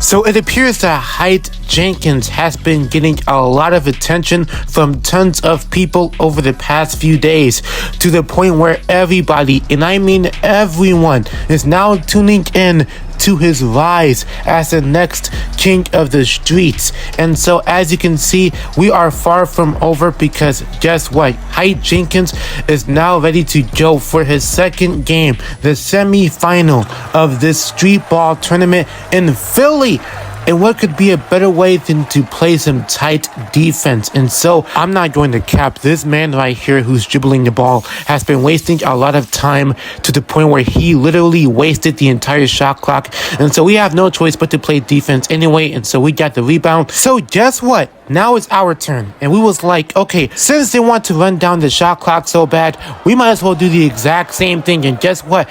So it appears that Jenkins has been getting a lot of attention from tons of people over the past few days, to the point where everybody, and I mean everyone, is now tuning in to his rise as the next king of the streets. And so as you can see, we are far from over, because guess what? Jenkins is now ready to go for his second game, the semi-final of this street ball tournament in Philly. And what could be a better way than to play some tight defense? And so I'm not going to cap. This man right here who's dribbling the ball has been wasting a lot of time, to the point where he literally wasted the entire shot clock. And so we have no choice but to play defense anyway. And so we got the rebound. So guess what? Now it's our turn. And we was like, okay, since they want to run down the shot clock so bad, we might as well do the exact same thing. And guess what?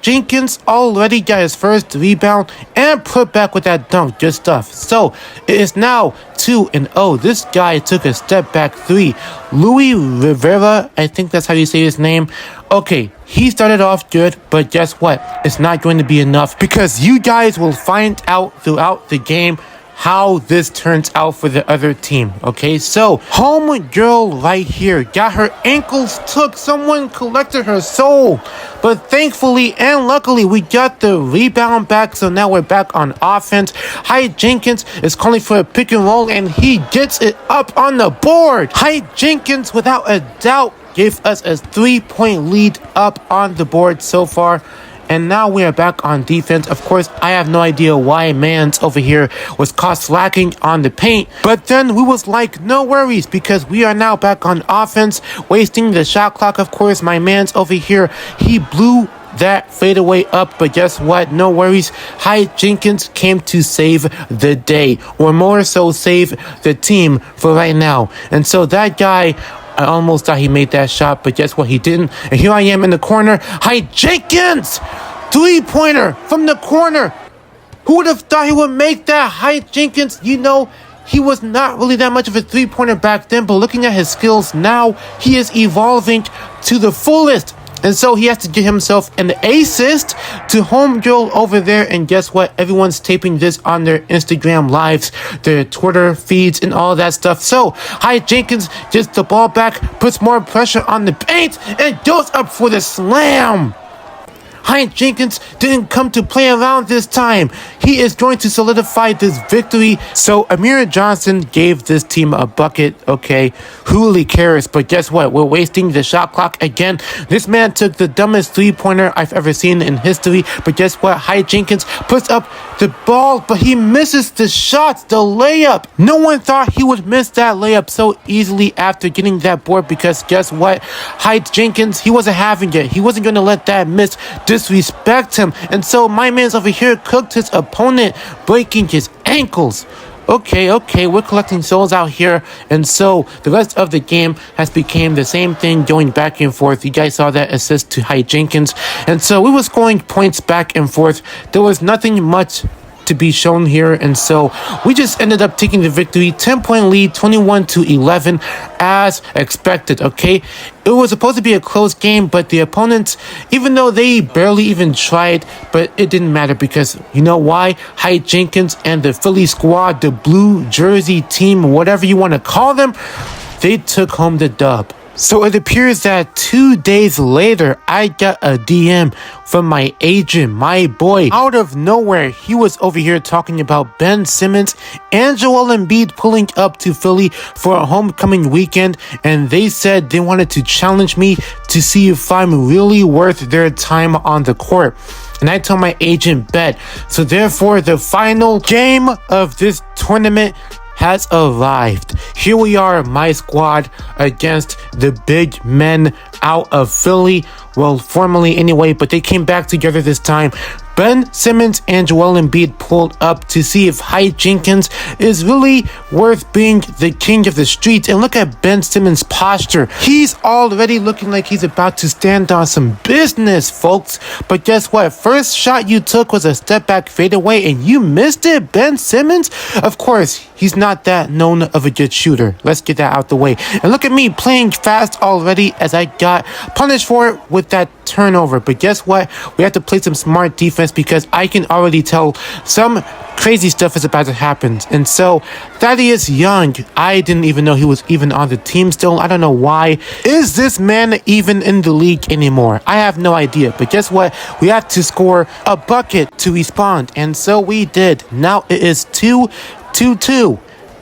Jenkins already got his first rebound and put back with that dunk. Good stuff. So it is now 2-0. This guy took a step back three. Louis Rivera, I think that's how you say his name. Okay, he started off good, but guess what? It's not going to be enough, because you guys will find out throughout the game how this turns out for the other team. Okay, so home girl right here got her ankles took. Someone collected her soul, but thankfully and luckily we got the rebound back. So now we're back on offense. Jenkins is calling for a pick and roll, and he gets it up on the board. Jenkins, without a doubt, gave us a 3-point lead up on the board so far. And now we are back on defense. Of course, I have no idea why Mans over here was caught slacking on the paint. But then we was like, no worries, because we are now back on offense, wasting the shot clock. Of course, my Mans over here, he blew that fadeaway up, but guess what? No worries. Jenkins came to save the day, or more so save the team for right now. And so that guy, I almost thought he made that shot, but guess what? He didn't. And here I am in the corner. Jenkins! 3-pointer from the corner. Who would have thought he would make that? Jenkins, you know, he was not really that much of a 3-pointer back then, but looking at his skills now, he is evolving to the fullest. And so he has to get himself an assist to homegirl over there. And guess what? Everyone's taping this on their Instagram lives, their Twitter feeds, and all that stuff. So Jenkins gets the ball back, puts more pressure on the paint, and goes up for the slam. Jenkins didn't come to play around this time. He is going to solidify this victory. So Amir Johnson gave this team a bucket. Okay, who really cares? But guess what? We're wasting the shot clock again. This man took the dumbest 3-pointer I've ever seen in history. But guess what? Jenkins puts up the ball, but he misses the shots, the layup. No one thought he would miss that layup so easily after getting that board, because guess what? Jenkins, he wasn't having it. He wasn't going to let that miss disrespect him. And so my man's over here cooked his opponent, breaking his ankles. Okay, we're collecting souls out here. And so the rest of the game has become the same thing, going back and forth. You guys saw that assist to Jenkins. And so we were scoring points back and forth. There was nothing much to be shown here, and so we just ended up taking the victory. 10-point lead, 21-11, as expected. Okay, it was supposed to be a close game, but the opponents, even though they barely even tried, but it didn't matter, because you know why? Jenkins and the Philly squad, the blue jersey team, whatever you want to call them, they took home the dub. So it appears that 2 days later, I got a DM from my agent, my boy. Out of nowhere, he was over here talking about Ben Simmons and Joel Embiid pulling up to Philly for a homecoming weekend. And they said they wanted to challenge me to see if I'm really worth their time on the court. And I told my agent, bet. So therefore, the final game of this tournament has arrived. Here we are, my squad, against the big men out of Philly. Well, formally anyway, but they came back together this time. Ben Simmons and Joel Embiid pulled up to see if Jenkins is really worth being the king of the streets. And look at Ben Simmons' posture. He's already looking like he's about to stand on some business, folks. But guess what? First shot you took was a step back fadeaway and you missed it, Ben Simmons? Of course, he's not that known of a good shooter. Let's get that out the way. And look at me playing fast already as I got punished for it with that turnover. But guess what? We have to play some smart defense because I can already tell some crazy stuff is about to happen. And so Thaddeus Young, I didn't even know he was even on the team still. I don't know why. Is this man even in the league anymore? I have no idea. But guess what? We have to score a bucket to respond. And so we did. Now it is 2-2.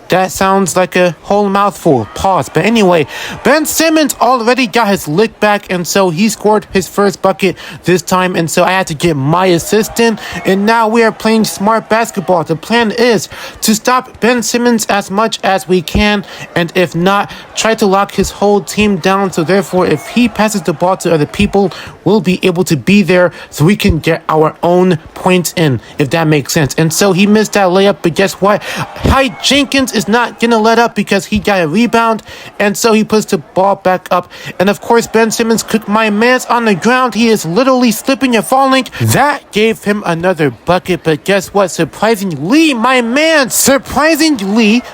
That sounds like a whole mouthful. Pause. But anyway, Ben Simmons already got his lick back, and so he scored his first bucket this time, and so I had to get my assistant, and now we are playing smart basketball. The plan is to stop Ben Simmons as much as we can, and if not, try to lock his whole team down, so therefore, if he passes the ball to other people, we'll be able to be there so we can get our own points in, if that makes sense. And so he missed that layup, but guess what? Jenkins is not gonna let up because he got a rebound, and so he puts the ball back up, and of course Ben Simmons cooked my man's on the ground. He is literally slipping and falling. That gave him another bucket, but guess what? Surprisingly, my man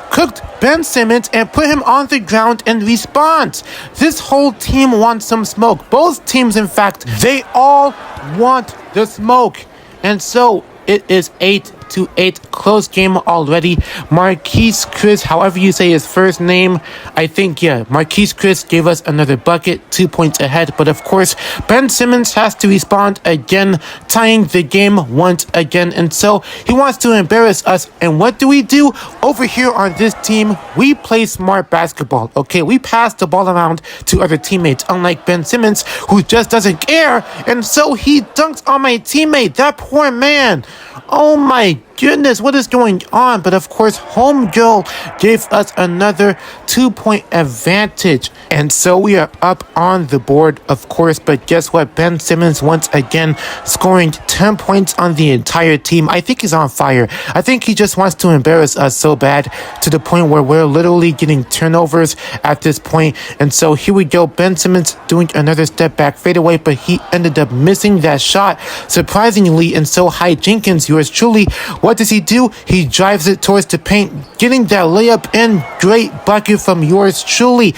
cooked Ben Simmons and put him on the ground in response. This whole team wants some smoke. Both teams, in fact, they all want the smoke. And so it is 8-8, close game already. Marquise Chris, however you say his first name, I think, Marquise Chris gave us another bucket, 2 points ahead. But of course, Ben Simmons has to respond again, tying the game once again. And so he wants to embarrass us. And what do? Over here on this team, we play smart basketball, okay? We pass the ball around to other teammates, unlike Ben Simmons, who just doesn't care. And so he dunks on my teammate, that poor man. Oh my goodness, what is going on? But of course, home girl gave us another 2-point advantage. And so we are up on the board, of course. But guess what? Ben Simmons once again scoring 10 points on the entire team. I think he's on fire. I think he just wants to embarrass us so bad to the point where we're literally getting turnovers at this point. And so here we go. Ben Simmons doing another step back fadeaway, but he ended up missing that shot, surprisingly. And so Jenkins, yours truly, what does he do? He drives it towards the paint, getting that layup in. Great bucket from yours truly.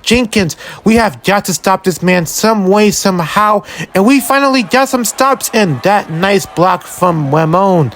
Jenkins, we have got to stop this man some way, somehow. And we finally got some stops in. That nice block from Ramon,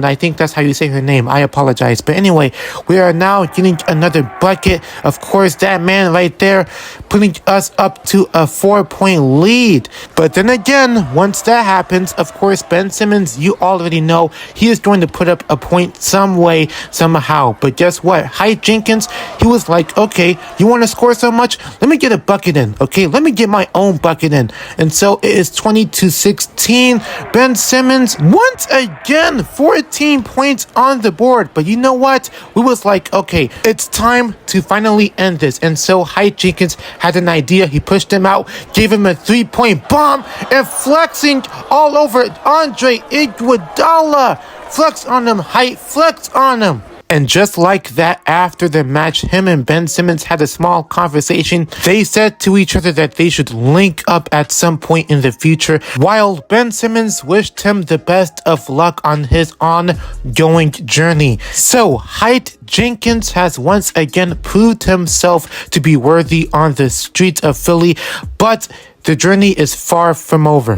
I think that's how you say her name. I apologize. But anyway, we are now getting another bucket. Of course, that man right there putting us up to a 4-point lead. But then again, once that happens, of course, Ben Simmons, you already know, he is going to put up a point some way, somehow. But guess what? Jenkins, he was like, okay, you want to score so much? Let me get a bucket in, okay? Let me get my own bucket in. And so it is 20-16. Ben Simmons, once again, 14 points on the board. But you know what? We was like, okay, it's time to finally end this. And so Jenkins had an idea. He pushed him out, gave him a 3-point bomb, and flexing all over Andre Iguodala. Flex on him, flex on him. And just like that, after the match, him and Ben Simmons had a small conversation. They said to each other that they should link up at some point in the future, while Ben Simmons wished him the best of luck on his ongoing journey. So, Jenkins has once again proved himself to be worthy on the streets of Philly, but the journey is far from over.